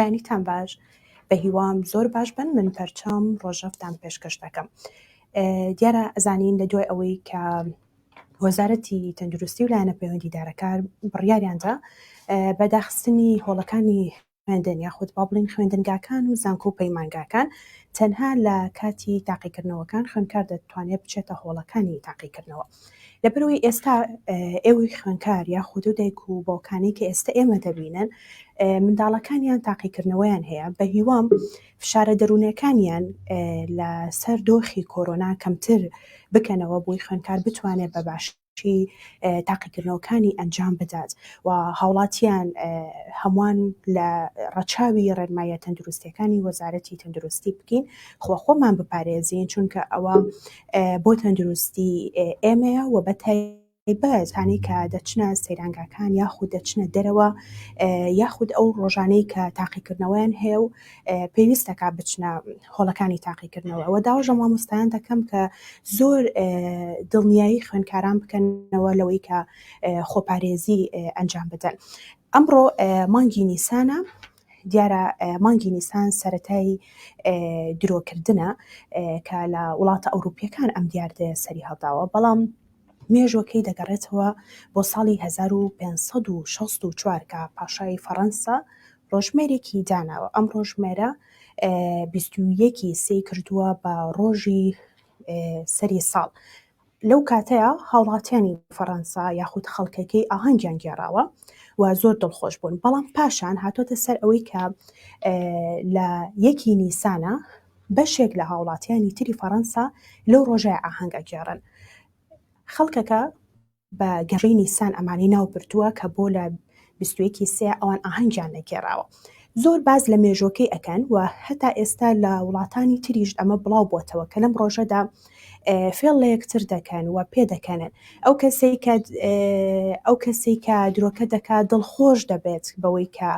بەیانیتان باش بە هیوام زۆر باش بن. من پەرچەم ڕۆژەفتان پێشکەش دەکەم. دیارە ئەزانین لە دوای ئەوەی کە وەزارەتی تەندروستی و لایەنە پەیوەندیدارەکان بڕیاریاندا بەداخستنی هۆڵەکانی خوێندن یاخود با بڵین خوێندنگاکان و زانکۆ و پەیمانگاکان تەنها لە کاتی تاقیکردنەوەکان خوێندکار دەتوانێت بچێتە هۆڵەکانی تاقیکردنەوە. لەبەرەوەی ئێستا ئێوەی خوێندکار یاخود و دایک و باوکانی کە ئێستا ئێمە دەبینن منداڵەکانیان تاقیکردنەوەیان هەیە، بە هیوام فشارە دەرونەکانیان لە سەر دۆخی کۆرۆنا کەمتر بکەنەوە بۆی خوێندکار بتوانێت بە باشی تاقیکردنەوەکانی ئەنجام بدات و هاوڵاتیان هەمووان لە ڕەچاوی ڕێنمایە تەندروستیەکانی وەزارەتی تەندروستی بکەین، خۆمان بپارێزین، چونکە ئەوە بۆ تەندروستی ئێمەیە و بەتایبەت هەنی کە دەچنە سەیرانگاکان یاخود دەچنە دەرەوە یاخود ئەو ڕۆژانەی کە تاقیکردنەوەیان هەیە و پێویستەکە بچنە هۆڵەکانی تاقیکردنەوە. ئەوە داواژە مامۆستایان دەکەم کە زۆر دڵنیایی خوێندکاران بکەنەوە لەوەی کە خۆپارێزی ئەنجام بدەن. ئەمڕۆ مانگی نیسانە، دیارە مانگی نیسان سەرەتای درۆکردنە کە لە وڵاتە ئەوروپیەکان ئەم دیاردەیە سەری هەڵداوە، بەڵام مێژوەکەی دەگەڕێتەوە بۆ ساڵی 1564 کە پاشای فەڕەنسا ڕۆژمێرێکی داناوە. ئەم ڕۆژمێرە 21 سێی کردووە بە ڕۆژی سەری ساڵ. لەو کاتەیە هاوڵاتیانی فەڕەنسا یاخود خەڵکەکەی ئاهەنگیان گێڕاوە و زۆر دڵخۆش بوون، بەڵام پاشان هاتۆتە سەر ئەوەی کە لە 1 نیسانە بەشێک لە هاوڵاتیانی تری فەڕەنسا لەو ڕۆژەیە ئاهەنگە گێڕن. خەڵکەکە بە گەڕی نیسان ئەمانی ناو بردووە کە بۆ لە 21 سێ ئەوان ئاهەنگیان نەگێڕاوە. زۆر باز لە مێژۆکەی ئەکەن و هەتا ئێستا لە وڵاتانی تریش ئەمە بڵاو بووەتەوە کە لەم ڕۆژەدا فێڵ لە یەکتر دەکەن و پێدەکەنن. ئەو کەسەی کە درۆکە دەکات دڵخۆش دەبێت بەوەی کە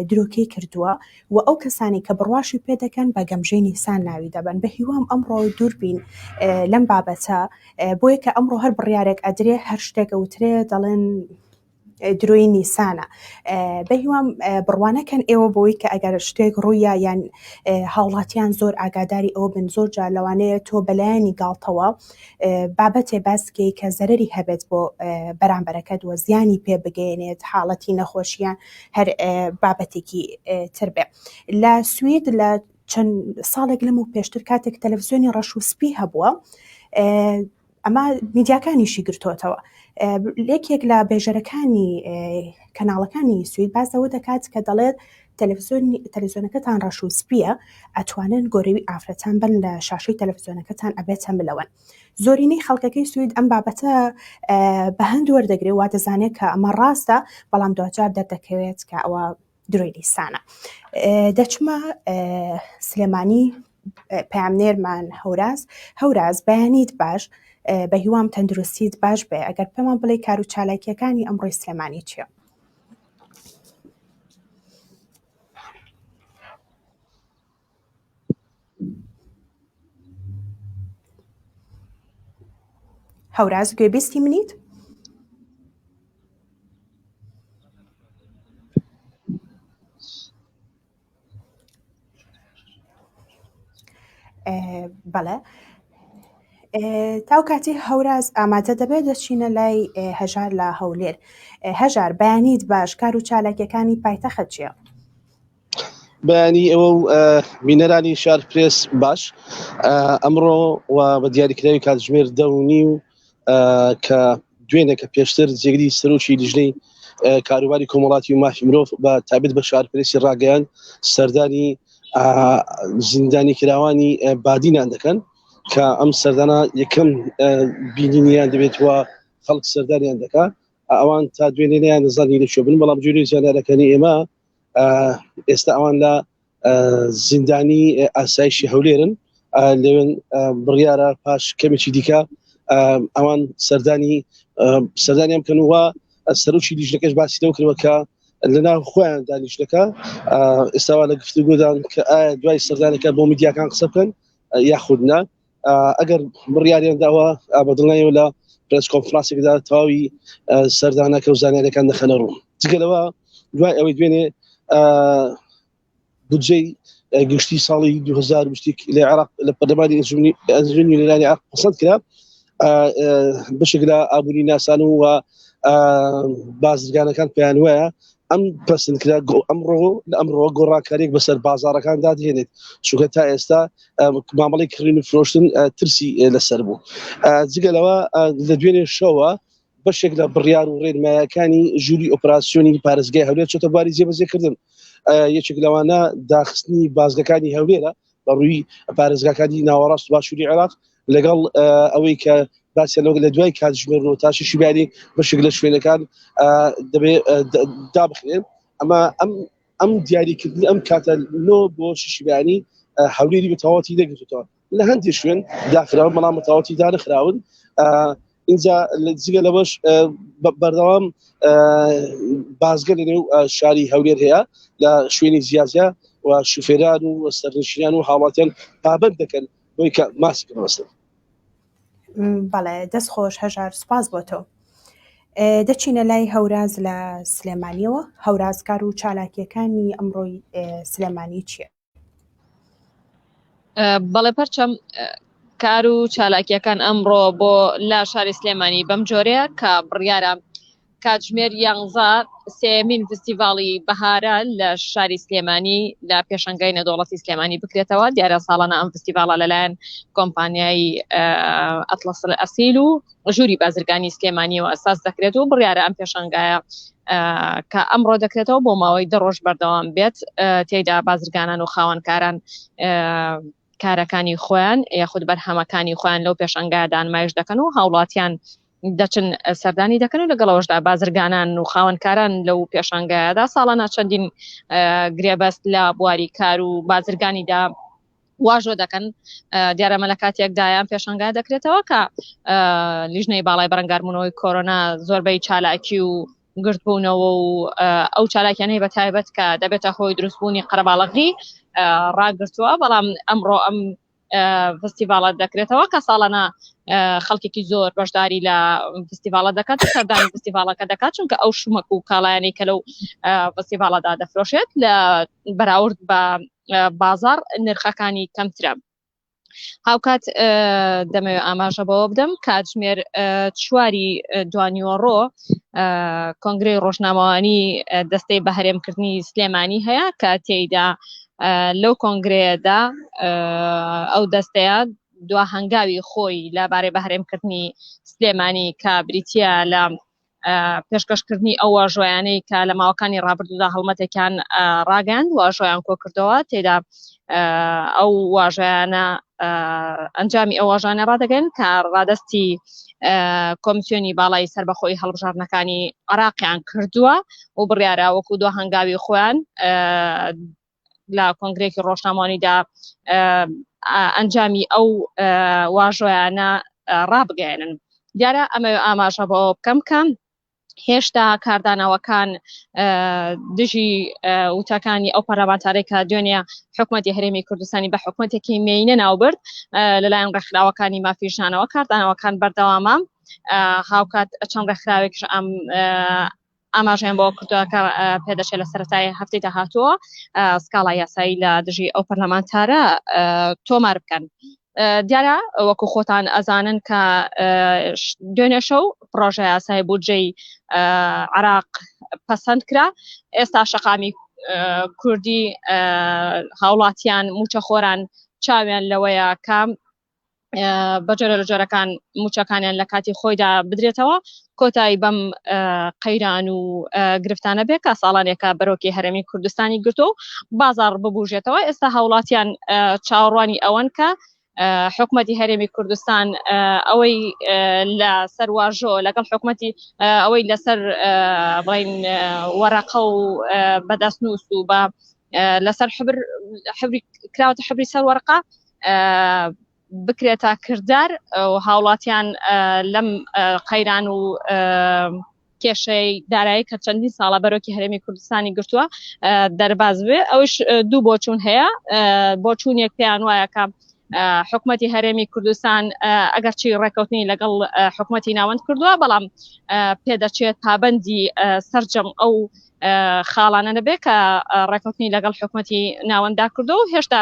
درۆکەی کردووە و ئەو کەسانی کە بڕواشی پێدەکەن بە گەمژەی نیسان ناوی دەبن. بە هیوام ئەمڕۆ دووربین لەم بابەتە، بۆیە کە ئەمڕۆ هەر بڕیارێک ئەدرێ هەر شتێک ئەوترێ دەڵێن درۆی نیسانە. بە هیوام بڕوانەکەن ئێوە بۆی کە ئەگەر شتێک ڕوویە یان هاوڵاتیان زۆر ئاگاداری ئەوە بن، زۆر جار لەوانەیە تۆ بەلایانی گاڵتەوە بابەتێ باسکەی کە زەرەری هەبێت بۆ بەرامبەرەکەت و زیانی پێ بگەێنێت، حاڵەتی نەخۆشییان هەر بابەتێکی تر بێ. لە سوید لە چەند ساڵێک لەم و پێشتر کاتێک تەلەڤیزیۆنی ڕەش و سپی هەبووە، ئەمە میدیاکانیشی گرتوتەوە. لێکێک لە بێژەرەکانی کەناڵەکانی سوید باسەوە دەکات کە دەڵێت تەلەڤیزیۆنەکەتان ڕەش و سپیە، ئەتوانن گۆرەوی ئافرەتان بن لە شاشەی تەلەڤیزیۆنەکەتان ئەبێتە ملەوەن. زۆرینەی خەڵکەکەی سوید ئەم بابەتە بە هەند وەردەگرێت وا دەزانێت کە ئەمە ڕاستە، بەڵام دوجار دەردەکەوێت کە ئەوە درۆی نیسانە. دەچمە سلێمانی پەیامنێرمان هەوراز بەیانیت باش، بە هیوام تەندروستیت باش بێ، ئەگەر پێمان بڵێ کار و چالاکیەکانی ئەمڕۆی سلێمانی چییە؟ هەوراز گوێبیستی منیت؟ بەڵێ، تاو کاتی هەوراز ئامادە دەبێت دەچینە لای هەژار لە هەولێر. هەژار بەیانیت باش، کار و چالاکیەکانی پایتەخت چییە؟ بەیانی ئەوە بینەرانی شار پرێس باش، ئەمڕۆ و بە دیاریکراوی کاتژمێر 10:30 کە دوێنێ کە پێشتر جێگری سەرۆکی لیژنەی کاروباری کۆمەڵاتی و مافی مرۆڤ بە تایبەت بە شار پرێسی ڕاگەیان سەردانی زیندانی کراوانی بادینان دەکەن کە ئەم سەردانە یەکەم بینینیان دەبێت وە خەڵک سەردانیان دەکات. ئەوان تا دوێنێنیان نزانی لەکوێ بن، بەڵام جوێی زانارەکانی ئێمە ئێستا ئەوان لە زیندانی ئاسایشی هەولێرن، لەوێن بڕیارە پاش کەمێکی دیکە ئەوان سەردانیان بکەن وە سەرۆکی لیژنەکەش باسی لەو کردوە کە لەناو خۆیان دانیشتەکە ئێستاوا لە گفتوگۆدان کە ئایا دوای سەردانەکە بۆ میدیاکان قسە بکەن یاخود نا. ئەگەر بڕیاریان داوە بەدڵنیایەوە لە پرس کۆنفرانسێکدا تەواوی سەردانەکە و زانیاریەکان دەخەنە ڕوو. جگەلەوە دوای ئەوەی دوێنێ بودجەی گشتی ساڵی 2020 لە عێراق لە پەرلەمانی ئەنجومی نێرانی عێراق پەسەند کرا بەشێک لە ئابووری ناسان و بازرگانەکان پێیان وایە ئەم پەسەندکرا ئەمڕۆ گۆڕانکاریێک بەسەر بازاڕەکاندا دێنێت چونکە تا ئێستا مامەڵی کڕین و فرۆشتن ترسی لەسەر بوو جگەلەوە لە دوێنێ شەوە بەشێک لە بڕیار و ڕێنمایەکانی ژووری ئۆپراسیۆنی پارێزگای هەولێر چۆتە باری جێبەجێکردن یەکێک لەوانە داخستنی بازگەکانی هەولێرە بە ڕووی پارێزگاکانی ناوەڕاست و باشووری عێراق لەگەڵ ئەوەی کە باسی لە دوای کاتژمێر و تاشیشی بیانی بەشێک لە شوێنەکان دەبێت دابخرێن ئەمە ئەم دیاریکردنی ئەم کاتە لۆ بۆ شیشی بیانی هەولێری بە تەواوەتی دەگرێتەوە لە هەندێک شوێن داخراون بەڵام بە تەواوەتی دانەخراون اینجا جگە لەوەش بەردەوام بازگە لە نێو شاری هەولێر هەیە لە شوێنی زیازە و شوفێران و سەرنشینان و هاوڵاتیان پابند دەکەن بۆی کە ماسی بڕستن. بەڵێ دەست خۆش هەژار سوپاس بۆ تۆ. دەچینە لای هەوراز لە سلێمانیەوە هەورازکار و چالاکیەکانی ئەمڕۆی سلێمانی چییە؟ بەڵێ پەرچەم کار و چالاکیەکان ئەمڕۆ بۆ لا شاری سلێمانی بەم جۆرەیە کە بڕیارە کاتژمێر 11 سێمین فستیڤاڵی بەهارە لە شاری سلێمانی لە پێشەنگای نێودەوڵەتی سلێمانی بکرێتەوە دیارە ساڵانە ئەم فستیڤاڵە لەلایەن کۆمپانیای ئەتڵەس ئەسیل و ژووری بازرگانی سلێمانیەوە ئەساس دەکرێت و بڕیارە ئەم پێشەنگایە کە ئەمڕۆ دەکرێتەوە بۆ ماوەی 10 ڕۆژ بەردەوام بێت تێیدا بازرگانان و خاوەنکاران کارەکانی خۆیان یاخود بەرهەمەکانی خۆیان لەو پێشەنگایدا نمایش دەکەن و هاوڵاتیان دەچن سەردانی دەکەن و لەگەڵەوەشدا بازرگانان و خاوەنکاران لەو پێشەنگایدا ساڵانە چەندین گرێبەست لە بواری کار و بازرگانیدا واژۆ دەکەن دیارە مە لە کاتێکدایان پێشەنگای دەکرێتەوە کە لیژنەی باڵای بەرەنگاربوونەوەی کۆرۆنا زۆربەی چالاکی و گرتبوونەوە و ئەو چالاکیانەی بە تایبەت کە دەبێتە هۆی دروستبوونی قەرەباڵغی ڕاگرتووە بەڵام ئەمڕۆ ئەم فستیڤاڵە دەکرێتەوە کە ساڵانە خەڵکێکی زۆر بەشداری لە فستیڤاڵە دەکات سەردانی فستیڤاڵەکە دەکات چونکە ئەو شومەک و کاڵایانەی کە لەو فستیڤاڵەدا دەفرۆشێت لە بەراورد بە بازار نرخەکانی کەمترە. هاوکات دەمەوێت ئاماژە بەوە بدەم کاتژمێر 4 دوانیوەڕۆ کۆنگرەی ڕۆژنامەوانی دەستەی بەهرێمکردنی سلێمانی هەیە کە تێیدا لەو کۆنگرەیەدا ئەو دەستەیە دوا هەنگاوی خۆی لەبارەی بەهرێمکردنی سلێمانی کە بریتە لە پێشکەشکردنی ئەو واژۆیانەی کە لە ماوەکانی ڕابردوودا هەڵمەتێکیان ڕاگەاند واژۆیان کۆ کردەوە تێدا ئەو واژۆیانە ئەنجامی ئەو واژانە ڕادەگەن کە ڕادستی کۆمیسیۆنی باڵای سربەخۆی هەڵبژاردنەکانی عێراقیان کردووە و بڕیارە وەکو دۆ هەنگاوی خۆیان لە کۆنگرێکی ڕۆژنامەوانیدا ئەنجامی ئەو واژۆیانە ڕابگەێنن. دیارە ئەمە ئاماژە بۆ بکەم کە هێشتا کاردانەوەکان دژی وتەکانی ئەو پەرلەمانتارەی کە دوێنێ حکوومەتی هەرێمی کوردستانی بە حکوومەتێکی مێینە ناوبرد لەلایەن ڕێکخراوەکانی مافیشانەوە کاردانەوەکان بەردەوامە هاوکات چەند ڕێکخراوێکش ئاماژیان بۆ کردووە کە پێدەچێت لە سەرەتای هەفتەی داهاتووە سکاڵای یاسایی لە دژی ئەو پەرلەمانتارە تۆمار بکەن. دیارە وەکو خۆتان ئەزانن کە دوێنێ شەو پرۆژە یاسای بودجەی عێراق پەسەند کرا ئێستا شەقامی کوردی هاوڵاتیان موچەخۆران چاویان لەوەیە کە بەجۆرە لە جۆرەکان موچەکانیان لە کاتی خۆیدا بدرێتەوە کۆتایی بەم قەیران و گرفتانە بێ کە ساڵانێکە بەرۆکی هەرێمی کوردستانی گرتو بازار ببوژێتەوە ئێستا هاوڵاتیان چاوەڕوانی ئەوەن کە حکوومەتی هەرێمی کوردستان ئەوەی لە سەر واژۆ لەگەڵ حکوومەتی ئەوەی لەسەر بڵین وەرەقە و بەدەستنووس و بە لەسەر حبری کراوەتە حبری سەر وەرەقە بکرێتە کردار و هاوڵاتیان لەم قەیران و کێشەی دارایی کە چەندین ساڵە بەرۆکی هەرێمی کوردستانی گرتووە دەرباز بێ ئەوش دوو بۆچوون هەیە بۆچوونێک پێیان وایە کە حکومەتی هەرێمی کوردستان ئەگەرچی ڕێکەوتنی لەگەڵ حکومەتی ناوەند کردووە بەڵام پێدەچێت پابەندی سەرجەم ئەو خاڵانە نەبێ کە ڕێکەوتنی لەگەڵ حکومەتی ناوەندا کردو و هێشتا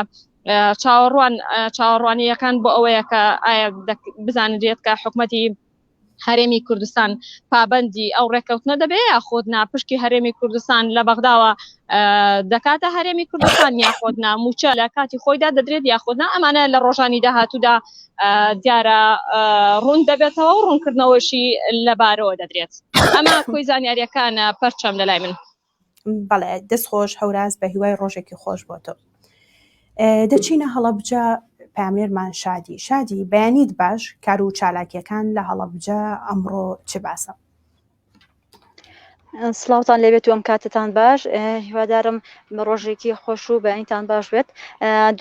چاوەڕوانیەکان بۆ ئەوەیە کە ئایا بزانێت کە حکومەتی هەرێمی کوردستان پابەندی ئەو ڕێکەوتنە دەبێ یاخۆدنا پشکی هەرێمی کوردستان لە بەغداوە دەکاتە هەرێمی کوردستان یاخۆدنا موچە لە کاتی خۆیدا دەدرێت یاخۆدنا ئەمانە لە ڕۆژانی داهاتوودا دیارە ڕوون دەبێتەوە و ڕوونکردنەوەشی لەبارەوە دەدرێت ئەمە کۆی زانیاریەکانە پەرچەم لەلای من. بەڵێ دەست خۆش هەوراز بە هیوای ڕۆژێکی خۆش بۆ تۆ. دەچینە هەڵەبجە. پامێرمان شادی بەیانیت باش کار و چالاکیەکان لە هەڵەبجە ئەمڕۆ چ باسە؟ سڵاوتان لێبێت و ئەم کاتتان باش هیوادارم ڕۆژێکی خۆش و بەینتان باش بێت.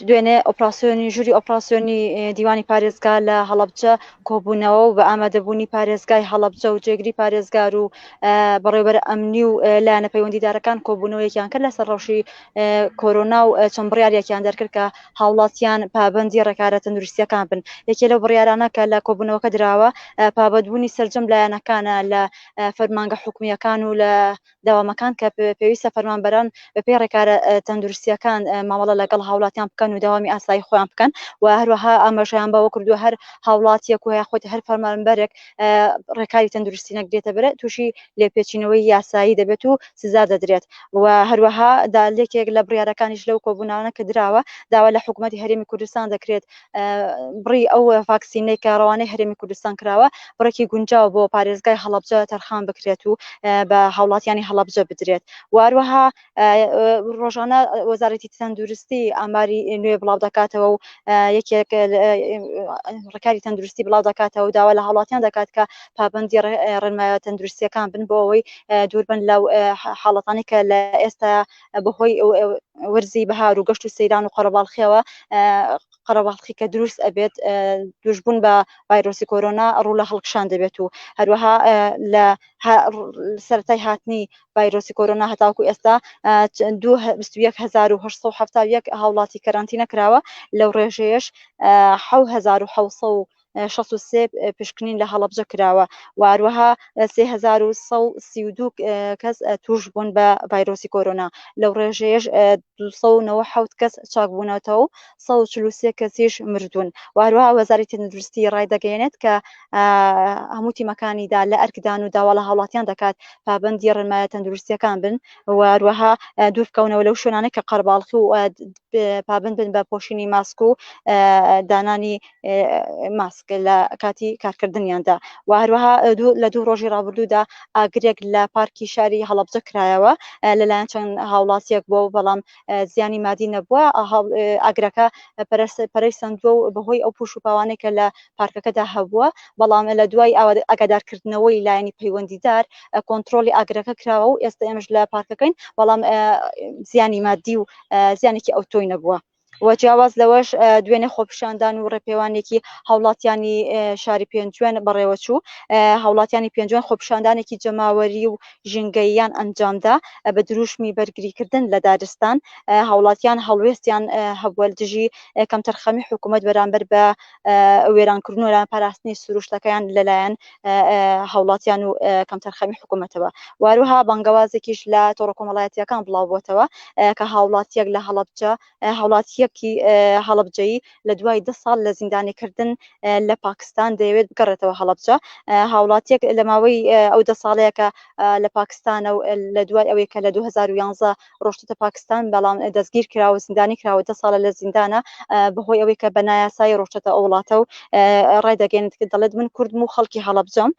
دوێنێ ئۆپراسیۆنی ژووری ئۆپراسیۆنی دیوانی پارێزگا لە هەڵەبجە کۆبوونەوە و بە ئامادەبوونی پارێزگای هەڵەبجە و جێگری پارێزگار و بەڕێوەبەر ئەمنی و لایەنە پەیوەندیدارەکان کۆبوونەوەیەکیان کرد لەسەر ڕەوشی کۆرۆنا و چەند بڕیارێکیان دەرکرد کە هاوڵاتیان پابەندی ڕێکارە تەندروستیەکان بن. یەکێ لەو بڕیارانە کە لە کۆبوونەوەکە دراوە پابەندبوونی سەرجەم لایەنەکانە لە فەرمانگە حکومیەکان و لە داوامەکان کە پێویستە فەرمانبەران بەپێی ڕێکارە تەندروستیەکان مامەڵە لەگەڵ هاوڵاتیان بکەن و داوامی ئاسایی خۆیان بکەن و هەروەها ئاماژەیان بەوە کردووە هەر هاوڵاتیەک و خۆت هەر فەرمانبەرێک ڕێکاری تەندروستی نەگرێتە بەرە تووشی لێپێچینەوەی یاسایی دەبێت و سزا دەدرێت و هەروەها دالێکێک لە بڕیارەکانیش لەو کۆبووناوانە کە دراوە داوا لە حکوومەتی هەرێمی کوردستان دەکرێت بڕی ئەو ڤاکسینەی کە ڕەوانەی هەرێمی کوردستان کراوە بڕێکی گونجاو بۆ پارێزگای هەڵەبجە تەرخان بکرێت و بە هاوڵاتیانی هەڵەبجە بدرێت. واروەها ڕۆژانە وەزارەتی تەندروستی ئاماری نوێ بڵاو دەکاتەوە و یەکێک ڕێکاری تەندروستی بڵاو دەکاتەوە و داوا لە هاوڵاتیان دەکات کە پابەندی ڕێنمایە تەندروستیەکان بن بۆ ئەوەی دووربن لەو حاڵەتانی کە لە ئێستا بەهۆی وەرزی بەهار و گەشت و سەیران و قەرەباڵخیەوە قەرەباڵخی کە دروست ئەبێت دوژبوون بە ڤایرۆسی کۆرۆنا ڕوو لە هەڵکشان دەبێت و هەروەها لە سەرەتای هاتنی ڤایرۆسی کۆرۆنا هەتاوکو ئێستا 21,871 هاوڵاتی کەرانتینە کراوە لەو ڕێژەیەش 7,763 پشکنین لە هەڵەبجە کراوە و هەروەها 3,132 کەس توش بوون بە ڤایرۆسی کۆرۆنا لەو ڕێژەیەش 297 کەس چاک بوونەتەوە و 143 کەسیش مردوون و هەروەها وەزارەتی تەندروستی ڕای دەگەیەنێت کە هەموو تیمەکانیدا لە ئەرکدان و داوا لە هاوڵاتیان دەکات پابەندی ڕێنمایە تەندروستیەکان بن و هەروەها دوور بکەونەوە لەو شوێنانەی کە قەرەباڵخی و پابند بن بە پۆشینی ماسک و دانانی ماسک لە کاتی کارکردنیاندا و هەروەها لە دوو ڕۆژی ڕابردوودا ئاگرێک لە پارکی شاری هەڵەبجە کرایەوە لەلایەن چەند هاوڵاتیەک بۆ بەڵام زیانی مادی نەبووە ئاگرەکە پەرەی سندووە و بەهۆی ئەو پوش و پاوانێک کە لە پارکەکەدا هەبووە بەڵام لە دوای ئاگادارکردنەوەی لایەنی پەیوەندیدار کۆنتترۆلی ئاگرەکە کراوە و ئێستا ئێمەش لە پارکەکەین بەڵام زیانی مادی و زیانێکی ئەوتۆی نەبووە و جیاواز لەوەش دوێنێ خۆپیشاندان و ڕێپێوانێکی هاوڵاتیانی شاری پێنجوێن بەڕێوەچوو هاوڵاتیانی پێنجوێن خۆپیشاندانێکی جەماوەری و ژینگەییان ئەنجامدا بە دروشمی بەرگریکردن لە دارستان هاوڵاتیان هەڵوێستیان هەبووە دژی کەم تەرخەمی حکوومەت بەرامبەر بە وێرانکردن و پاراستنی سروشتەکەیان لەلایەن هاوڵاتیان و کەم تەرخەمی حکوومەتەوە واروها بانگەوازێکیش لە تۆڕە کۆمەڵایەتیەکان بڵاو بۆتەوە کە هاوڵاتیەک لە هەڵەبجە هاوڵاتیەکی هەڵەبجەیی لە دوای 10 ساڵ لە زیندانیکردن لە پاکستان دەیەوێت بگەڕێتەوە هەڵەبجە هاوڵاتیەک لە ماوەی ئەو 10 ساڵەیە کە لە پاکستانە و لە دوای ئەوەی کە لە 2011 ڕۆشتە پاکستان بەڵام دەستگیر کراوە زیندانی کراوە 10 ساڵە لە زیندانە بەهۆی ئەوەی کە بە نایاسایی ڕۆشتە ئەو وڵاتە و ڕای دەگەێنێت کە دەڵێت من کوردم و خەڵکی هەڵەبجەم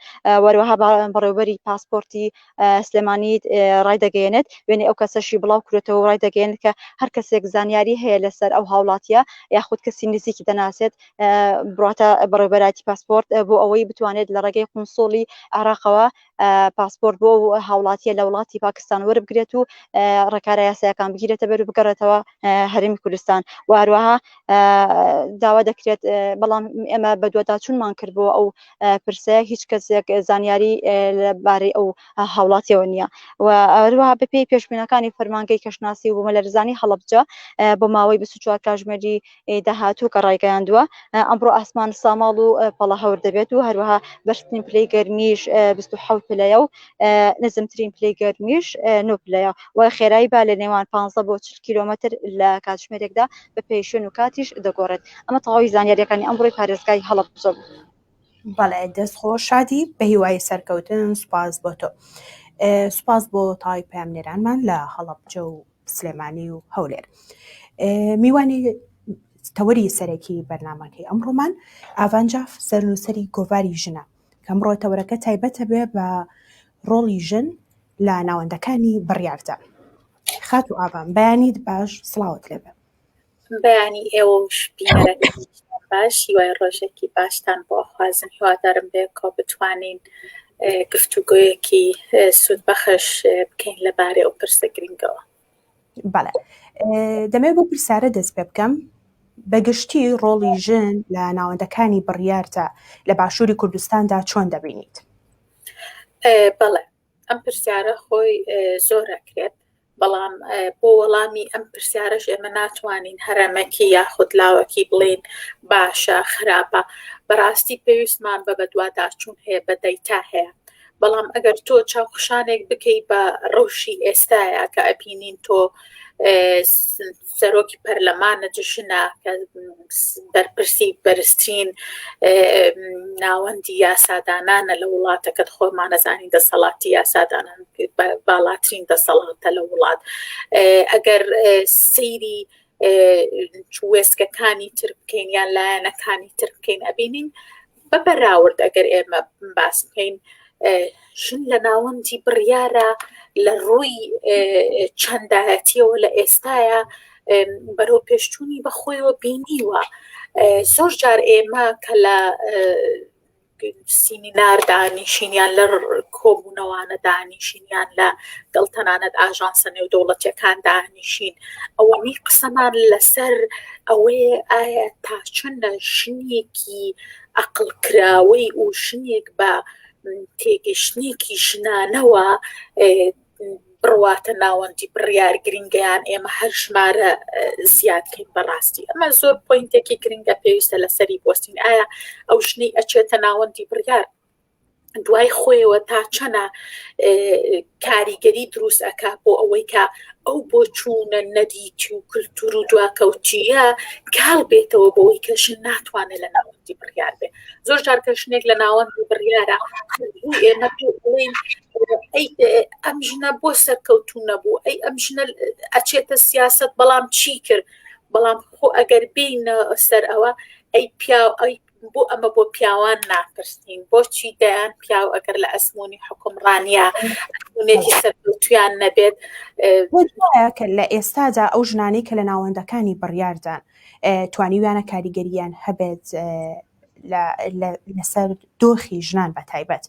وەروەها بەڕێوەبەری پاسپۆرتی سلێمانی ڕای دەگەێنێت وێنێ ئەو کەسەشی بڵاو کرێتەوە ڕای دەگەێنێت کە هەر کەسێک زانیاری هەیە لەسەر ئەو هاوڵاتیە یاخود کەسی نزیکی دەناسێت بڕاتە بەڕێوەبەراتی پاسپۆرت بۆ ئەوەی بتوانێت لە ڕێگەی قونسوڵی عێراقەوە پاسپۆرت بۆ هاوڵاتیە لە وڵاتی پاکستان وەربگرێت و ڕێکارە یاسایەکان بگیرێتە بەر و بگەڕێتەوە هەرێمی کوردستان و هەروەها داوا دەکرێت بەڵام ئێمە بە دووەداچوونمان کردبووە ئەو پرسەیە هیچ کەسێک زانیاری لەبارەی ئەو هاوڵاتیەوە نییە و هەروەها بە پێی پێشبینەکانی فەرمانگەی کەشناسی و بوومەلەرزانی هەڵەبجە بۆ ماوەی 24 کاتژمێری داهاتوو کە ڕایگەیاندووە ئەمڕۆ ئاسمان ساماڵ و پەڵە هەور دەبێت و هەروەها بەرزترین پلەی گەرمیش 27 پلەیە و نزمترین پلەی گەرمیش 9 پلەیە و خێرایی با لە نێوان 15 بۆ 40 کیلۆمەتر لە کاتژمێرێکدا بە پێی شوێن و کاتیش دەگۆڕێت ئەمە تەواوی زانیاریەکانی ئەمڕۆی پارێزگای هەڵەبجە بوو. بەڵێ دەستخۆش شادی بە هیوای سەرکەوتن سوپاس بۆ تۆ سوپاس بۆ تاوی پامنێرانمان لە هەڵەبجە و سلێمانی و هەولێر. میوانی تەوەری سەرەکی بەرنامەکەی ئەمڕۆمان ئاڤانجاف سەرنووسەری گۆڤاری ژنە کە ئەمڕۆ تەورەکە تایبەتە بێ بە ڕۆڵی ژن لە ناوەندەکانی بڕیاردا. خات و ئاڤان بەیانیت باش سڵاوت لێبێ. بەیانی ئێوەش بینەرەکانی باش هیوای ڕۆژێکی باشتان بۆ خوازم هیوادارم بێ کۆ بتوانین گفتوگۆیەکی سوود بەخش بکەین لەبارەی ئەو پرسە گرنگەوە. بەڵێ دەمێ بۆ پرسیارە دەست پێ بکەم بەگشتی ڕۆڵی ژن لە ناوەندەکانی بڕیاردا لە باشووری کوردستاندا چۆن دەبینیت؟ بەڵێ ئەم پرسیارە خۆی زۆرەکرێت بەڵام بۆ وەڵامی ئەم پرسیارەش ئێمە ناتوانین هەرەمەکی یاخود لاوەکی بڵێن باشە خراپە بەڕاستی پێویستمان بە بەدواداچوون هەیە بە دەیتا هەیە بەڵام ئەگەر تۆ چاوخشانێک بکەی بە ڕەوشی ئێستایە کە ئەبینین تۆ سەرۆکی پەرلەمانە جشنە کە بەرپرسی بەرزترین ناوەندی یاسادانانە لە وڵاتەکەت خۆمان نەزانین دەسەڵاتی یاسادانان باڵاترین دەسەڵاتە لە وڵات ئەگەر سەیری وێستگەکانی تر بکەین یان لایەنەکانی تر بکەین ئەبینین بە بەراورد ئەگەر ئێمە باس بکەین ژن لە ناوەندی بڕیارە لە ڕووی چەندایەتیەوە لە ئێستایە بەرەو پێشچوونی بەخۆیەوە بینیوە زۆر جار ئێمە کە لە سیمینار دانیشینیان لە کۆبوونەوانە دانیشینیان لە گەڵتەنانەت ئاژانسە نێودەوڵەتیەکان دانیشین ئەوەی قسەمان لەسەر ئەوەیە ئایا تا چەندە ژنێکی عەقڵکراوەی و ژنێک بە تێگەشتێکی ژنانەوە بڕواتە ناوەندی بڕیار گرنگیان ئێمە هەر ژمارە زیادکەین بەڕاستی ئەمە زۆر پۆینتێکی گرنگە پێویستە لەسەری بۆستین ئایا ئەو ژنەی ئەچێتە ناوەندی بڕیار دوای خۆیەوە تا چەنە کاریگەری دروست ئەکا بۆ ئەوەی کە ئەو بۆ چوونە نەدیتی و کلتور و دواکەوتیە کاڵ بێتەوە بۆەوەی کە ژن ناتوانێت لە ناوەندی بڕیار بێ زۆر جار کە ژنێک لە ناوەندی بڕیارە ئێمە بڵێن ئەم ژنە بۆ سەرکەوتوو نەبوو ئەی ئەم ژنە ئەچێتە سیاست بەڵام چی کرد بەڵام خۆ ئەگەر بینە سەر ئەوە ئەی پیاو ئەی بۆ ئەمە بۆ پیاوان ناپرسین بۆچی دەیان پیاو ئەگەر لە ئەسمۆنی حکومڕانیە ئەسمونێکی سەرکەوتویان نەبێت کە لە ئێستادا ئەو ژنانی کە لە ناوەندەکانی بڕیاردان توانیویانە کاریگەریان هەبێت لەسەر دۆخی ژنان بە تایبەت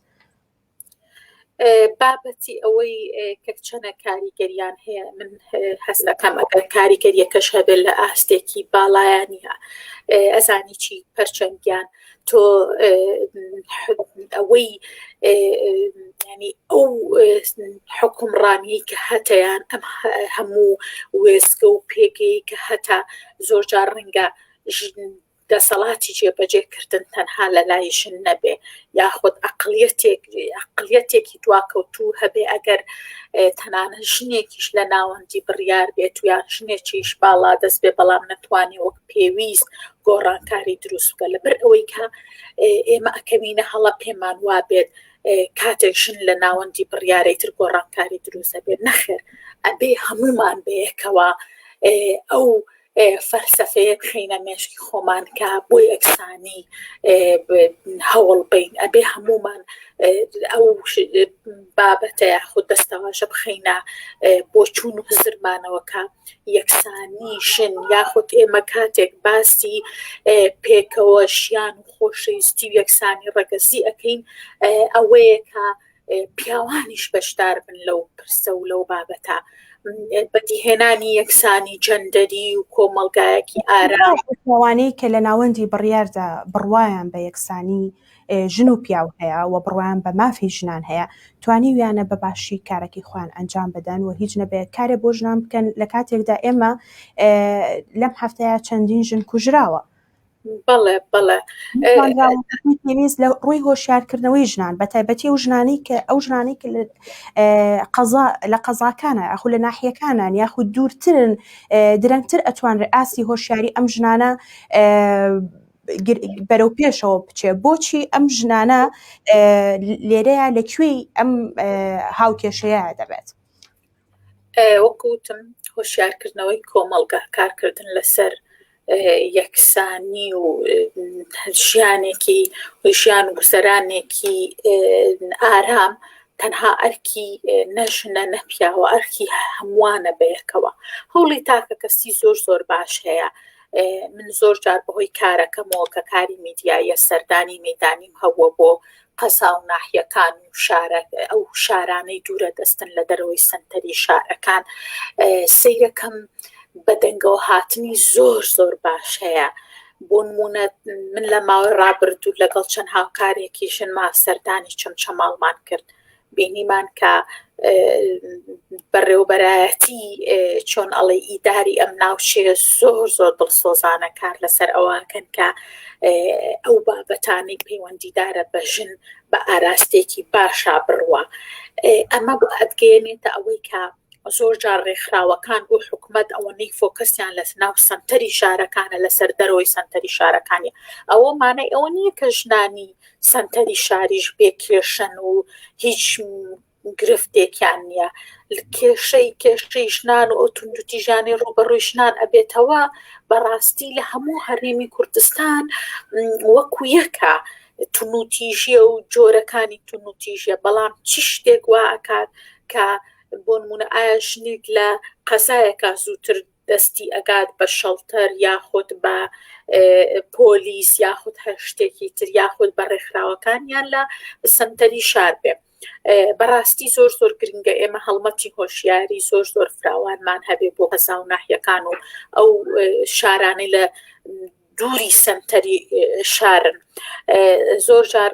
بابەتی ئەوەی کە چەنە کاریگەریان هەیە من هەست دەکەم ئەگەر کاریگەریەکەش هەبێت لە ئاستێکی باڵایانە ئەزانی چی پەرچەنگیان تۆ ئەوەی ینی ئەو حکومڕانی کە هەتەیان ئەم هەموو وێستگە و پێگەی کە هەتا زۆر جار ڕەنگە دەسەڵاتی جێبەجێکردن تەنها لە لای ژن نەبێ یاخود عەقڵیەتێکی دواکەوتوو هەبێ ئەگەر تەنانە ژنێکیش لە ناوەندی بڕیار بێت و یان ژنێکیش باڵا دەست بێ بەڵام نەتوانێ وەک پێویست گۆڕانکاری دروست بکە لەبەر ئەوەی کە ئێمە ئەکەوینە هەڵە پێمان وا بێت کاتێک ژن لە ناوەندی بڕیارەیتر گۆڕانکاری دروستە بێت نەخێر ئەبێ هەمومان بەیەکەوە ئەو فەلسەفەیە بخینە مێشکی خۆمان کە بۆ یەکسانی هەوڵ بین ئەبێ هەمومان ئەو بابەتە یاخود دەستەواژە بخینە بۆ چوون و هزرمانەوەکە یەکسانی ژن یاخود ئێمە کاتێک باسی پێکەوە ژیان و خۆشەویستی و یەکسانی ڕەگەزی ئەەکەین ئەوەیە کە پیاوانیش بەشدار بن لەو پرسە و لەو بابەتە بەدیهێنانی یەکسانی جەندەری و کۆمەڵگایەکی ئارام ئەوانەی کە لە ناوەندی بڕیاردا بڕوایان بە یەکسانی ژن و پیاو هەیە و بڕوایان بە مافی ژنان هەیە توانی ویانە بە باشی کارێکی خۆیان ئەنجام بدەن و هیچ نەبێت کارێ بۆ ژنان بکەن لە کاتێکدا ئێمە لەم هەفتەیە چەندین ژن کوژراوە. بەڵێ پێویست لە ڕووی هۆشیارکردنەوەی ژنان بە تایبەتی ئەو ژنانی کە لە قەزاکانە ئەخو لە ناحیەکانان یاخود دوورترن درەنگتر ئەتوانرێ ئاسی هۆشیاری ئەم ژنانە بەرەو پێشەوە بچێ. بۆچی ئەم ژنانە لێرەیە لەکوێی ئەم هاوکێشەیە دەبێت؟ وەکوتم هۆشیارکردنەوەی کۆمەڵگا کارکردن لەسەر یەکسانی و ژیانێکی ژیان و گوزەرانێکی ئارام تەنها ئەرکی نەژنە نەپیاوە ئەرکی هەمووانە بەیەکەوە. هەوڵی تاکە کەسی زۆر باش هەیە. من زۆر جار بەهۆی کارەکەمەوە کە کاری میدیایە سەردانی مەیدانیم هەوە بۆ قەزا و ناحیەکان و ئەو شارانەی دوورە دەستن لە دەرەوەی سنتەری شارەکان سەیرەکەم بە دەنگەوە هاتنی زۆر باش هەیە. بۆ نمونە من لە ماوەی ڕابردوو لەگەڵ چەند هاوکارێکی ژنما سەردانی چەمچەماڵمان کرد بینیمان کە بەڕێوەبەرایەتی چۆن ئەڵێ ئیداری ئەم ناوچەیە زۆر دڵسۆزانە کار لەسەر ئەوەکەن کە ئەو بابەتانەی پەیوەندیدارە بە ژن بە ئاراستێکی باشا بڕوە. ئەمە بۆ ئەدگەێنێتە ئەوەی کە زۆر جار ڕێکخراوەکان بۆ حکومەت ئەوەنەی فۆکەسیان لە ناو سنتەری شارەکانە لەسەر دەرەوەی سنتەری شارەکانی ئەوە مانای ئەوە نییە کە ژنانی سنتەری شاریش بێکێشن و هیچ گرفتێکیان نییە. کێشەی ژنان و ئەو توندوتیژانی ڕوبەڕووی ژنان ئەبێتەوە بەڕاستی لە هەموو هەرێمی کوردستان وەکو یەکە تونوتیژیە و جۆرەکانی تونوتیژیە. بەڵام چی شتێک وا ئەکات کە بۆ نمونە ئایا ژنێک لە قەزایەکە زووتر دەستی ئەگات بە شەڵتەر یاخود بە پۆلیس یاخود هەر شتێکی تر یاخود بە ڕێکخراوەکان یان لە سنتەری شار بێ. بەڕاستی زۆر گرنگە ئێمە هەڵمەتی هۆشیاری زۆر فراوانمان هەبێ بۆ قەزا و ناحیەکان و ئەو شارانەی لە دووری سنتەری شارن. زۆر جار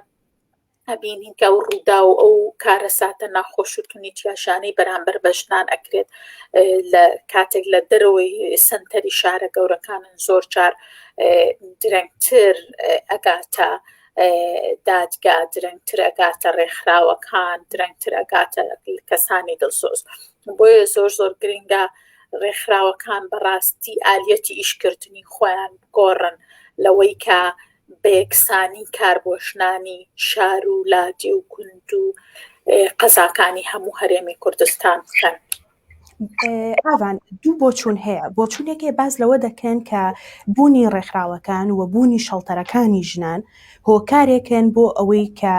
ئەبینین کە ئەو ڕوودا و ئەو کارەساتە ناخۆش و تونیتیاشانەی بەرامبەر بە ژنان ئەکرێت لە کاتێک لە دەرەوەی سنتەری شارە گەورەکانن زۆر جار درەنگتر ئەگاتە دادگا، درەنگتر ئەگاتە ڕێکخراوەکان، درەنگتر ئەگاتە کەسانی دڵسۆز. بۆیە زۆر گرنگە ڕێکخراوەکان بەڕاستی ئالیەتی ئیشکردنی خۆیان بگۆڕن لەوەی کە بە یەکسانی کار بۆ ژنانی شار و لادی و گوند و قەزاکانی هەموو هەرێمی کوردستان بکەن. ئاوان دوو بۆچوون هەیە. بۆچوونێکی باز لەوە دەکەن کە بوونی ڕێکخراوەکان و بوونی شەڵتەرەکانی ژنان هۆکارێکن بۆ ئەوەی کە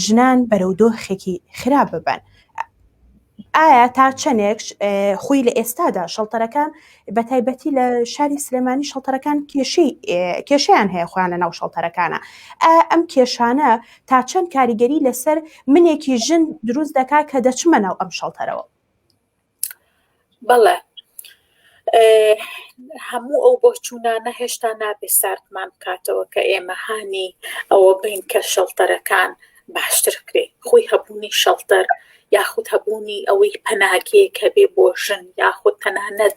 ژنان بەرەو دۆخێکی خراپ ببن. ئایا تا چەندێک خۆی لە ئێستادا شەڵتەرەکان بە تایبەتی لە شاری سلێمانی شەڵتەرەکان کێشەیان هەیە خۆیان لە ناو شەڵتەرەکانە. ئەم کێشانە تا چەند کاریگەری لەسەر منێکی ژن دروست دەکات کە دەچمە ناو ئەم شەڵتەرەوە؟ بەڵێ هەموو ئەو بۆچوونانە هێشتا نابێ ساردمان بکاتەوە کە ئێمە هانی ئەوە بین کە شەڵتەرەکان باشتر بکرێ. خۆی هەبوونی شەڵتەر یاخود هەبوونی ئەوەی پەناگەیەک هەبێ بۆ ژن یاخود تەنانەت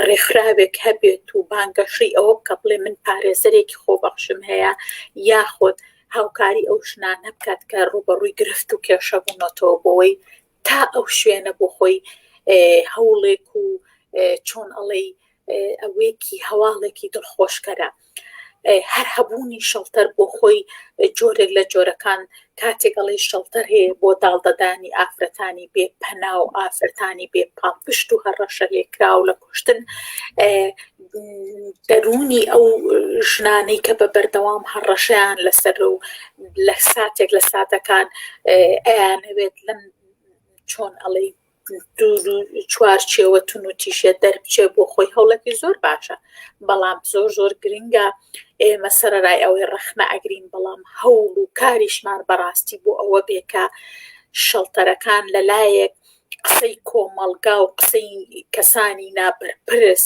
ڕێکخراوێک هەبێت و بانگەشەی ئەوە بکە بڵێ من پارێزەرێکی خۆبەخشم هەیە یاخود هاوکاری ئەو ژنانە بکات کە ڕوبەڕووی گرفت و کێشە بوونەتەوە بۆەوەی تا ئەو شوێنە بۆ خۆی هەوڵێک و چۆن ئەڵێ ئەوەیەکی هەواڵێکی دڵخۆشکەرە. هەر هەبوونی شەڵتەر بۆ خۆی جۆرێک لە جۆرەکان کاتێک ئەڵێ شەڵتەر هەیە بۆ داڵدەدانی ئافرەتانی بێ پەنا و ئافرەتانی بێ پاڵپشت و هەڕەشە لێکرا و لە کوشتن دەرونی ئەو ژنانەی کە بە بەردەوام هەڕەشەیان لەسەر و لە ساتێک لە ساتەکان ئەیانەوێت لەم چۆن ئەڵێ چوارچێوە تون و تیشە دەربچێ بۆ خۆی هەوڵێکی زۆر باشە بەڵام زۆر گرنگە ئێمە سەرەرای ئەوەی ڕەخنە ئەگرین بەڵام هەوڵ و کاریشمان بەڕاستی بۆ ئەوە بێکە شەڵتەرەکان لەلایەک قسەی کۆمەڵگا و قسەی کەسانی نابەرپرس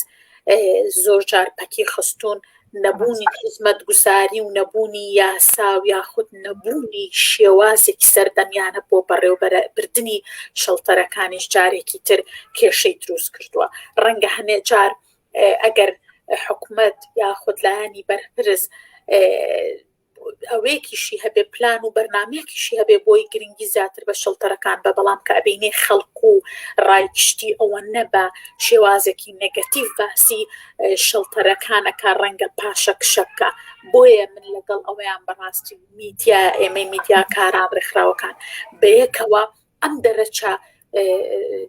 زۆر جار پەکی خستون نەبوونی خزمەت گوزاری و نەبوونی یاسا و یاخود نەبوونی شێوازێکی سەردەمیانە بۆ بەڕێوەبردننی شەڵتەرەکانیش جارێکی تر کێشەی دروست کردووە ڕەنگە هەنێ جار ئەگەر حکوومەت یاخود لایانی بەرپرس ئەوەیەکیشی هەبێ پلان و بەرنمەیەکیشی هەبێ بۆی گرنگی زیاتر بە شەڵتەرەکان بە بەڵام کە ئەبینێ خەڵکو و ڕایگشتی ئەوە نەبە شێوازێکی نەگەتیڤ باسی شەڵتەرەکانەکە ڕەنگە پاشە کشە بکە بۆیە من لەگەڵ ئەوەیان بەڕاستی میدیا ئێمەی میدیا کاران ڕێکخراوەکان بەیەکەوە ئەم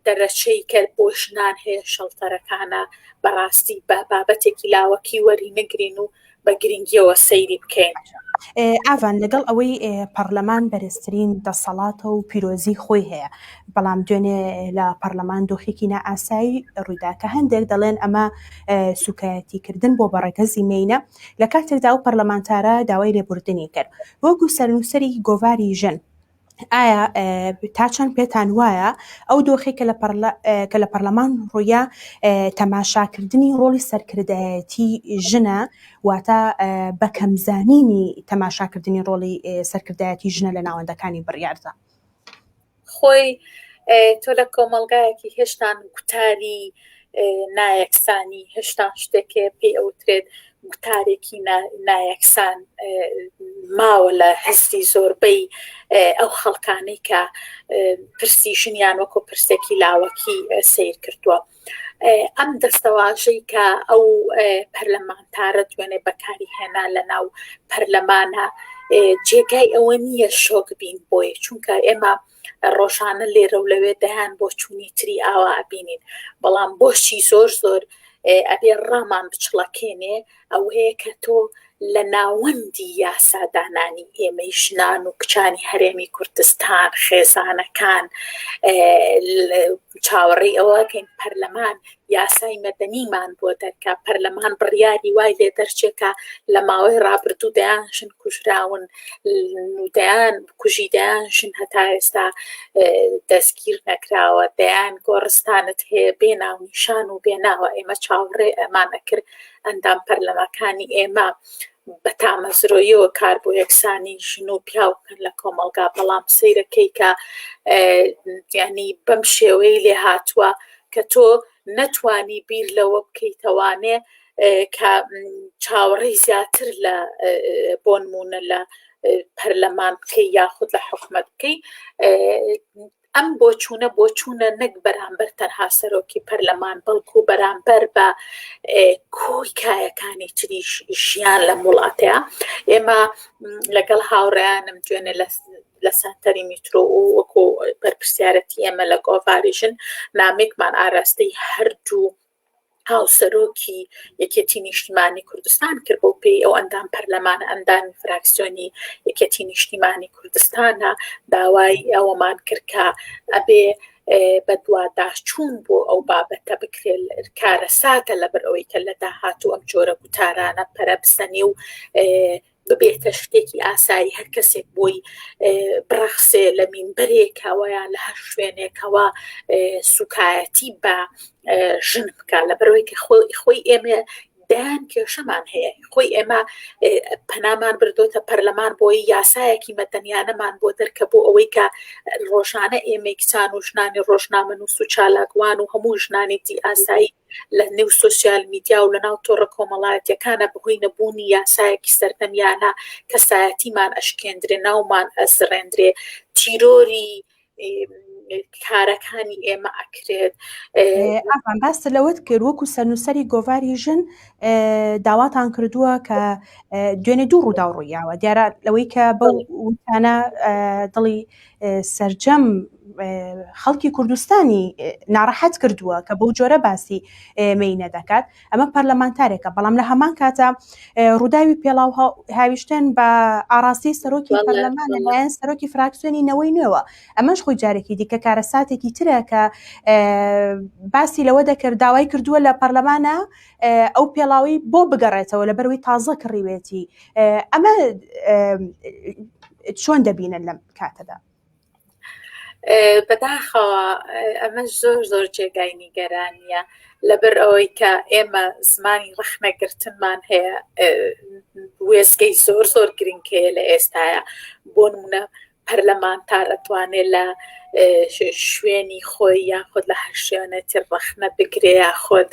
دەرەچەی کرد بۆ ژنان هەیە شەڵتەرەکانە بەڕاستی بە بابەتێکی لاوەکی وەری نەگرین و بە گرنگیەوە سەیری بکەین. ئاوان لەگەڵ ئەوەی پەرلەمان بەرزترین دەسەڵاتە و پیرۆزی خۆی هەیە بەڵام دوێنێ لە پەرلەمان دۆخێکی نائاسایی ڕوویدا کە هەندێک دەڵێن ئەمە سوکایەتیکردن بۆ بەڕێگەزی مینە لە کاتێکدا ئەو پەرلەمانتارە داوای لێبوردنی کرد وەکو سەرنووسەری گۆڤاری ژن ئایا تا چەند پێتان وایە ئەو دۆخی کە لە پەرلەمان ڕوویە تەماشاکردنی ڕۆڵی سەرکردایەتی ژنە واتە بە کەمزانینی تەماشاکردنی ڕۆڵی سەرکردایەتی ژنە لە ناوەندەکانی بڕیاردا خۆی تۆ لە کۆمەڵگایەکی هێشتان گوتاری نایەکسانی هێشتا شتێکێ پێی ئەوترێت گوتارێکی نایەکسان ماوە لە هەستی زۆربەی ئەو خەڵکانەی کە پرسی ژنیان وەکو پرسێکی لاوەکی سیر کردووە ئەم دەستەواژەی کە ئەو پەرلەمانتارە دوێنێ بەکاری هێنا لە ناو پەرلەمانە جێگای ئەوە نییە شۆک بین بۆیە چونکە ئێمە ڕۆژانە لێرە و لەوێ دەیان بۆ چوونی تری ئاوا ئەبینین بەڵام بۆشی زۆر ئەبێ ڕامان بچڵەکێنێ ئەو هەیە کە تۆ لە ناوەندی یاسادانانی ئێمەی ژنان و کچانی هەرێمی کوردستان خێزانەکان چاوەڕێی ئەوەکەین پەرلەمان یاسای مەدەنیمان بۆ دەرکا پەرلەمان بڕیاری وای لێ دەرچێکە لە ماوەی ڕابردوو دەیان ژن کوژراون دەیان کوژی دەیان ژن هەتا ئێستا دەستگیر نەکراوە دەیان گۆڕستانت هەیە بێناونیشان و بێناوە ئێمە چاوەڕێ ئەمانە کرد ئەندام پەرلەمەکانی ئێمە بە تامەزرۆیەوە کار بۆ یەکسانی ژن و پیا بکەن لە کۆمەڵگا بەڵام سەیرەکەی کە یعنی بەم شێوەی لێ هاتووە کە تۆ نەتوانی بیر لەوە بکەیتەوانێ کە چاوەڕێی زیاتر لە بۆ نمونە لە پەرلەمان بکەی یاخود لە حکومەت بکەی ئەم بۆچوونە نەک بەرامبەر تەنها سەرۆکی پەرلەمان بەڵکو بەرامبەر بە کۆی کایەکانی تری ژیان لە وڵاتەیە ئێمە لەگەڵ هاوڕێیانم دوێنێ لە سانتەری میترۆ و وەکو بەرپرسیارەتی ئێمە لە گۆڤاریژن نامێکمان ئاراستەی هەردوو هاوسەرۆکی یەکێتی نیشتیمانی کوردستان کرد بۆ پێی ئەو ئەندام پەرلەمانە ئەندامی فراکسیۆنی یەکێتی نیشتیمانی کوردستانە داوای ئەوەمان کرد کە ئەبێ بە دوواداشچوون بۆ ئەو بابەتە بکرێت کارە ساتە لەبەر ئەوەی کە لە داهاتوو ئەم جۆرە گوتارانە پەرەبستنی و ببێتە شتێکی ئاسایی هەر کەسێک بۆی بڕەخسێ لە مینبەرێکەوە یان لە هەر شوێنێکەوە سوکایەتی بە ژن بکە لەبەرەوەی کە خۆی ئێمە دایان کێشەمان هەیە خۆی ئێمە پەنامان بردۆتە پەرلەمان بۆی یاسایەکی مەدەنیانەمان بۆ دەرکە بۆ ئەوەی کە ڕۆژانە ئێمەی کچان و ژنانی ڕۆژنامە نووس و چالاکوان و هەموو ژنانێتی ئاسایی لە نێو سۆسیال میدیا و لە ناو تۆڕە کۆمەڵایەتیەکانە بەهۆی نەبوونی یاسایەکی سەردەمیانە کەسایەتیمان ئەشکێندرێ ناومان ئەزڕێندرێ تیرۆری کارەکانی ئێمە ئەکرێت ئاوان باستە لەوەت کرد وەکو سەرنووسەری گۆڤاری ژن داواتان کردووە کە دوێنێ دوو ڕوودا ڕوویاوە دیارە لەوەی کە بەو وتانە دڵی سەرجەم خەڵکی کوردستانی ناڕەحەت کردووە کە بەو جۆرە باسی مینە دەکات ئەمە پەرلەمانتارێکە بەڵام لە هەمان کاتە ڕووداوی پێڵاو هاویشتن بە ئاڕاستی سەرۆکی پەرلەمان لەلایەن سەرۆکی فراکسیۆنی نەوەی نوێوە ئەمەش خۆی جارێکی دیکە کارەساتێکی ترە کە باسی لەوە دەکرد داوای کردووە لە پەرلەمانە ئەو پێڵاوی بۆ بگەڕێتەوە لە بەروی تازە کڕیوێتی ئەمە چۆن دەبینن لەم کاتەدا بەداخەوە ئەمە زۆر جێگای نیگەرانیە لەبەر ئەوەی کە ئێمە زمانی ڕەخنەگرتنمان هەیە وێستگەی زۆر گرنگکەیە لە ئێستاە بۆ نمونە پەرلەمانتار ئەتوانێت لە شوێنی خۆی یاخود لە هەر شوێنێتی ڕەخنە بگرێ یاخود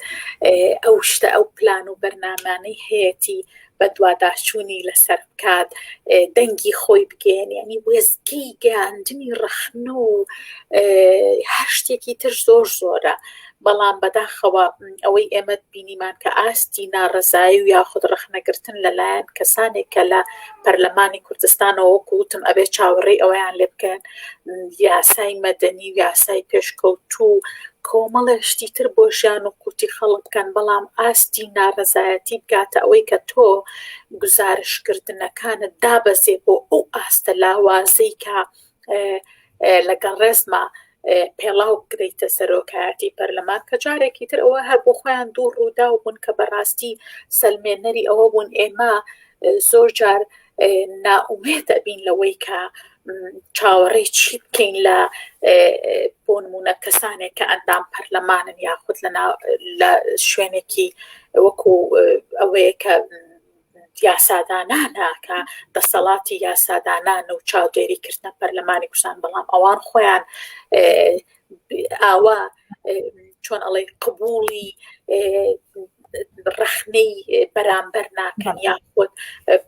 ئەو شتە ئەو پلان و بەرنامانەی هەیەی بە دوواداچوونی لەسەر بکات دەنگی خۆی بگەێن ینی وێستگەی گەیاندنی ڕەخنە و هەر شتێکی تر زۆرە بەڵام بەداخەوە ئەوەی ئێمە بینیمان کە ئاستی ناڕزایی و یاخود ڕەخنەگرتن لەلایەن کەسانێک کە لە پەرلەمانی کوردستانەوە وەکوتم ئەبێ چاوەڕێی ئەویان لێ بکەن یاسای مەدەنی و یاسای پێشکەوتوو کۆمەڵە شتی تر بۆ ژیان و قوتی خەڵک بکەن بەڵام ئاستی ناڕزایەتی بگاتە ئەوەی کە تۆ گزارشکردنەکانت دابەزێ بۆ ئەو ئاستە لاوازەی کە لەگەڵ ڕێزمە پێڵاو گرێتە سەرۆکایەتی پەرلەمان کە جارێکی تر ئەوە هەر بۆ خۆیان دوو ڕوودا و بوون کە بەڕاستی سەلمێنەری ئەوە بوون ئێمە زۆر جار ناومێتە بین لەوەی کە چاوەڕێی چی بکەین بۆ نمونە کەسانێک کە ئەندام پەرلەمانن یاخود لە شوێنێکی وەکو ئەوەیە کە یاسادانانە کە دەسەڵاتی یاسادانانە و چاودێریکردنە پەرلەمانی کوردستان بەڵام ئەوان خۆیان ئاوا چۆن ئەڵێ قبوڵی ڕەخنەی بەرامبەر ناکەن یاخود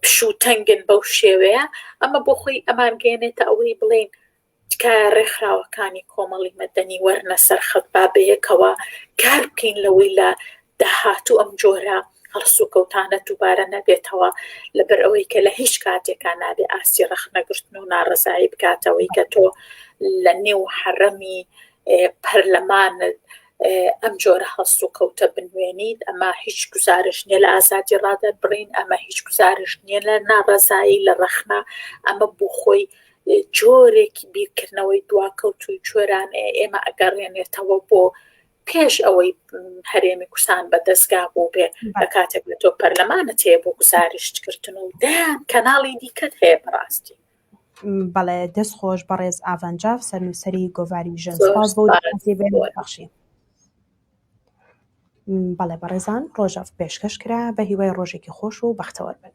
پشوتەنگن بەو شێوەیە ئەمە بۆ خۆی ئەمانگەێنێتە ئەوەی بڵێن تکایە ڕێکخراوەکانی کۆمەڵی مەدەنی وەرنە سەر خەت بابەیەکەوە کار بکەین لەوەی لە داهاتوو ئەم جۆرە هەڵسو کەوتانە دووبارە نەبێتەوە لەبەر ئەوەی کە لە هیچ کاتێکا نابێ ئاستی ڕەخنەگرتن و ناڕزایی بکاتەوەی کە تۆ لە نێو حەرەمی پەرلەمانت ئەم جۆرە هەڵست و کەوتە بنوێنیت ئەمە هیچ گزارش نییە لە ئازادی ڕادە بڕین ئەمە هیچ گزارش نییە لە ناڕزایی لە ڕەخنە ئەمە بۆ خۆی جۆرێکی بیرکردنەوەی دواکەوتوی جۆران ئێمە ئەگەڕێنێتەوە بۆ پێش ئەوەی هەرێمی کوردستان بەدەستگا بۆ بێ لە کاتێک لە تۆ پەرلەمانت هەیە بۆ گزارشکردن و دایان کەناڵی دیکەت هەیە بەڕاستی بەڵێ دەست خۆش بەڕێز ئاڤەنجاف سەرنووسەری گۆڤاری ژن سپاس بۆ بەخشی بەڵێ بەڕێزان ڕۆژاف پێشکەش کرا بە هیوای ڕۆژێکی خۆش و بەختەوەر بن